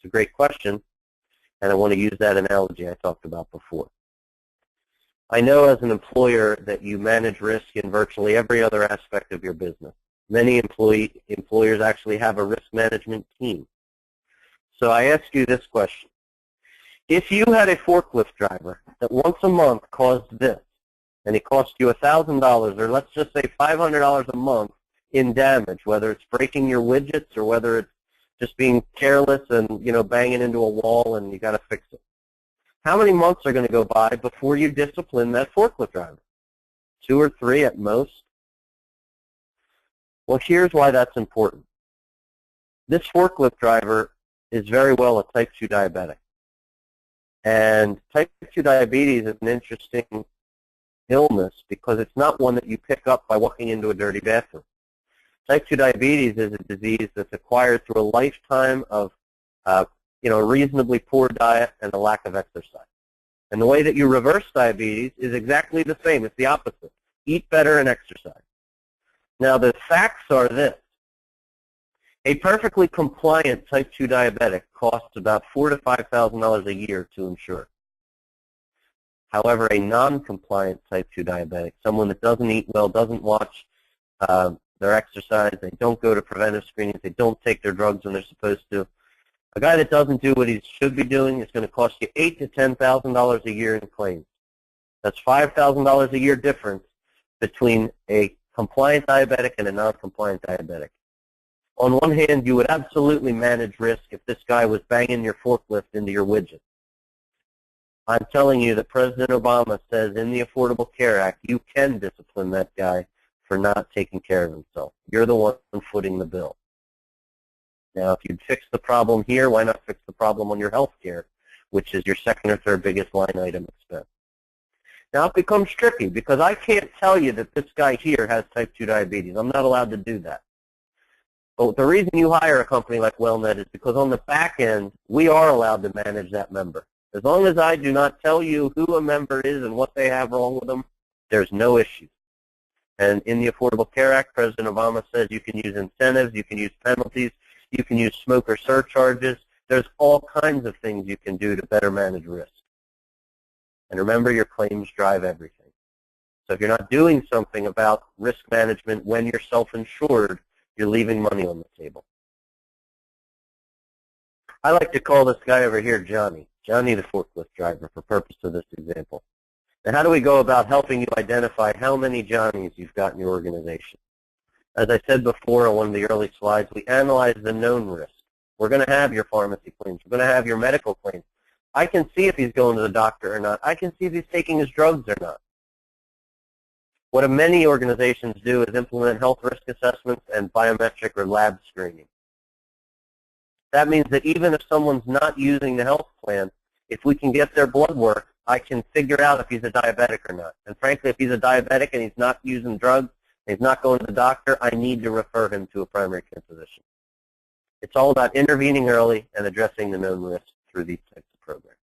It's a great question, and I want to use that analogy I talked about before. I know as an employer that you manage risk in virtually every other aspect of your business. Many employers actually have a risk management team. So I ask you this question. If you had a forklift driver that once a month caused this, and it cost you $1,000, or let's just say $500 a month in damage, whether it's breaking your widgets or whether it's just being careless and, banging into a wall and you got to fix it. How many months are going to go by before you discipline that forklift driver? 2 or 3 at most? Well, here's why that's important. This forklift driver is very well a type 2 diabetic. And type 2 diabetes is an interesting illness because it's not one that you pick up by walking into a dirty bathroom. Type 2 diabetes is a disease that's acquired through a lifetime of a reasonably poor diet and a lack of exercise. And the way that you reverse diabetes is exactly the same. It's the opposite. Eat better and exercise. Now, the facts are this. A perfectly compliant type 2 diabetic costs about $4,000 to $5,000 a year to insure. However, a non-compliant type 2 diabetic, someone that doesn't eat well, doesn't watch their exercise, they don't go to preventive screenings, they don't take their drugs when they're supposed to, a guy that doesn't do what he should be doing is going to cost you $8,000 to $10,000 a year in claims. That's $5,000 a year difference between a compliant diabetic and a non-compliant diabetic. On one hand, you would absolutely manage risk if this guy was banging your forklift into your widget. I'm telling you that President Obama says in the Affordable Care Act, you can discipline that guy for not taking care of himself. You're the one footing the bill. Now, if you'd fix the problem here, why not fix the problem on your health care, which is your second or third biggest line item expense? Now, it becomes tricky because I can't tell you that this guy here has type 2 diabetes. I'm not allowed to do that. But the reason you hire a company like WellNet is because on the back end, we are allowed to manage that member. As long as I do not tell you who a member is and what they have wrong with them, there's no issue. And in the Affordable Care Act, President Obama says you can use incentives, you can use penalties, you can use smoker surcharges. There's all kinds of things you can do to better manage risk. And remember, your claims drive everything. So if you're not doing something about risk management when you're self-insured, you're leaving money on the table. I like to call this guy over here Johnny. Johnny the forklift driver for purpose of this example. Now, how do we go about helping you identify how many Johnnies you've got in your organization? As I said before on one of the early slides, we analyze the known risk. We're going to have your pharmacy claims. We're going to have your medical claims. I can see if he's going to the doctor or not. I can see if he's taking his drugs or not. What many organizations do is implement health risk assessments and biometric or lab screening. That means that even if someone's not using the health plan, if we can get their blood work, I can figure out if he's a diabetic or not. And frankly, if he's a diabetic and he's not using drugs, and he's not going to the doctor, I need to refer him to a primary care physician. It's all about intervening early and addressing the known risks through these types of programs.